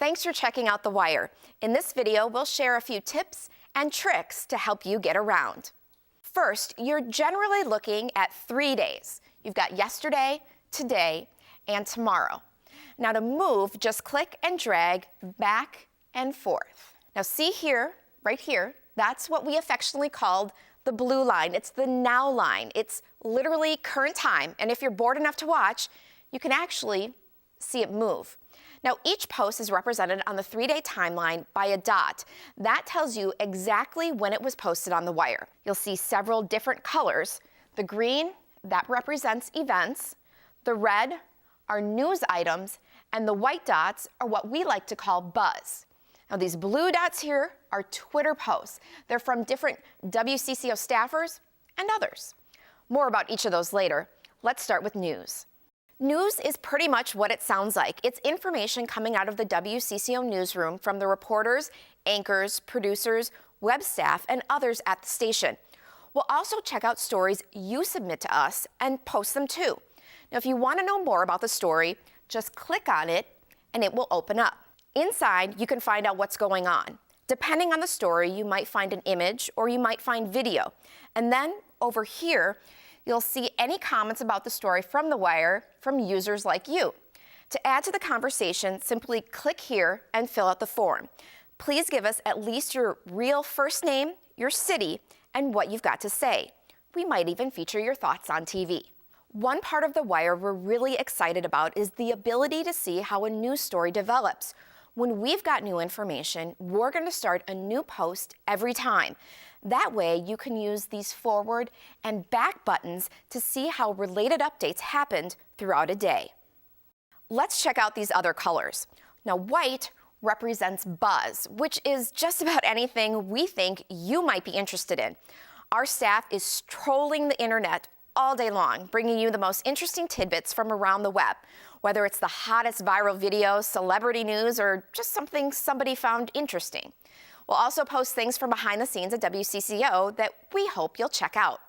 Thanks for checking out The Wire. In this video, we'll share a few tips and tricks to help you get around. First, you're generally looking at 3 days. You've got yesterday, today, and tomorrow. Now to move, just click and drag back and forth. Now see here, right here, that's what we affectionately called the blue line. It's the now line. It's literally current time, and if you're bored enough to watch, you can actually see it move. Now each post is represented on the 3-day timeline by a dot. That tells you exactly when it was posted on The Wire. You'll see several different colors. The green, that represents events. The red are news items, and the white dots are what we like to call buzz. Now these blue dots here are Twitter posts. They're from different WCCO staffers and others. More about each of those later. Let's start with news. News is pretty much what it sounds like. It's information coming out of the WCCO newsroom from the reporters, anchors, producers, web staff, and others at the station. We'll also check out stories you submit to us and post them too. Now, if you want to know more about the story, just click on it and it will open up. Inside, you can find out what's going on. Depending on the story, you might find an image or you might find video. And then over here, you'll see any comments about the story from The Wire from users like you. To add to the conversation, simply click here and fill out the form. Please give us at least your real first name, your city, and what you've got to say. We might even feature your thoughts on TV. One part of The Wire we're really excited about is the ability to see how a news story develops. When we've got new information, we're going to start a new post every time. That way, you can use these forward and back buttons to see how related updates happened throughout a day. Let's check out these other colors. Now, white represents buzz, which is just about anything we think you might be interested in. Our staff is trolling the internet all day long, bringing you the most interesting tidbits from around the web, whether it's the hottest viral videos, celebrity news, or just something somebody found interesting. We'll also post things from behind the scenes at WCCO that we hope you'll check out.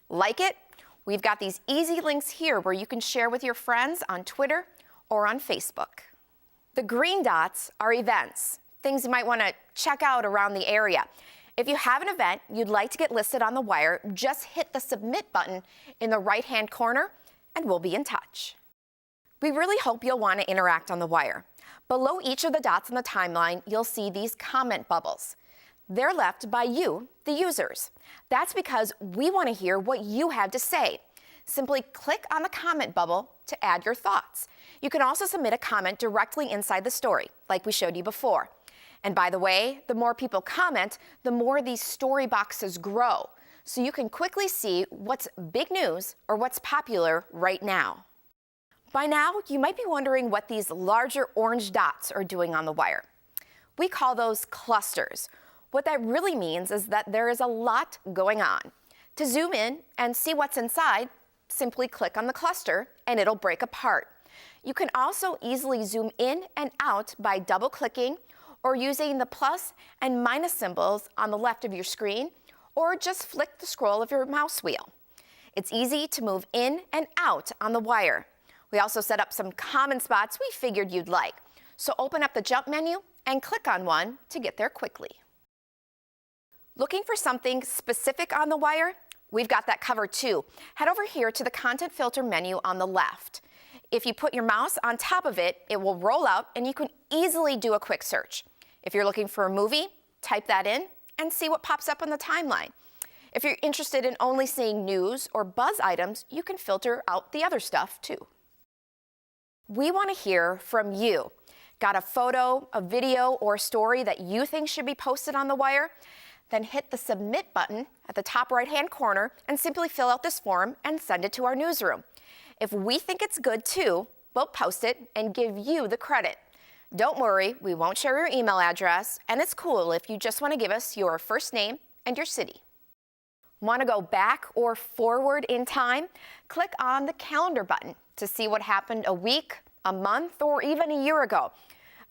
Like it? We've got these easy links here where you can share with your friends on Twitter or on Facebook. The green dots are events, things you might want to check out around the area. If you have an event you'd like to get listed on The Wire, just hit the submit button in the right-hand corner and we'll be in touch. We really hope you'll want to interact on The Wire. Below each of the dots on the timeline, you'll see these comment bubbles. They're left by you, the users. That's because we want to hear what you have to say. Simply click on the comment bubble to add your thoughts. You can also submit a comment directly inside the story, like we showed you before. And by the way, the more people comment, the more these story boxes grow. So you can quickly see what's big news or what's popular right now. By now, you might be wondering what these larger orange dots are doing on The Wire. We call those clusters. What that really means is that there is a lot going on. To zoom in and see what's inside, simply click on the cluster and it'll break apart. You can also easily zoom in and out by double-clicking or using the plus and minus symbols on the left of your screen, or just flick the scroll of your mouse wheel. It's easy to move in and out on The Wire. We also set up some common spots we figured you'd like. So open up the jump menu and click on one to get there quickly. Looking for something specific on The Wire? We've got that covered too. Head over here to the content filter menu on the left. If you put your mouse on top of it, it will roll out and you can easily do a quick search. If you're looking for a movie, type that in and see what pops up on the timeline. If you're interested in only seeing news or buzz items, you can filter out the other stuff too. We want to hear from you. Got a photo, a video, or a story that you think should be posted on The Wire? Then hit the submit button at the top right-hand corner and simply fill out this form and send it to our newsroom. If we think it's good too, we'll post it and give you the credit. Don't worry, we won't share your email address, and it's cool if you just want to give us your first name and your city. Want to go back or forward in time? Click on the calendar button to see what happened a week, a month, or even a year ago.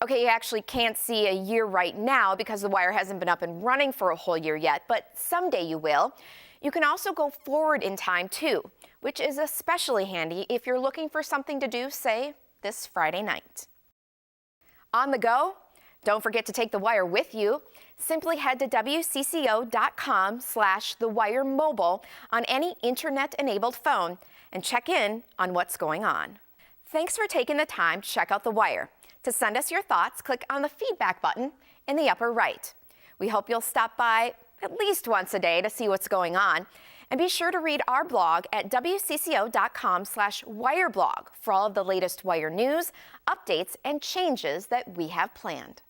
Okay, you actually can't see a year right now because The Wire hasn't been up and running for a whole year yet, but someday you will. You can also go forward in time too, which is especially handy if you're looking for something to do, say, this Friday night. On the go? Don't forget to take the wire with you. Simply head to wcco.com/thewiremobile on any internet-enabled phone and check in on what's going on. Thanks for taking the time to check out The Wire. To send us your thoughts, click on the feedback button in the upper right. We hope you'll stop by at least once a day to see what's going on. And be sure to read our blog at wcco.com/wireblog for all of the latest Wire news, updates, and changes that we have planned.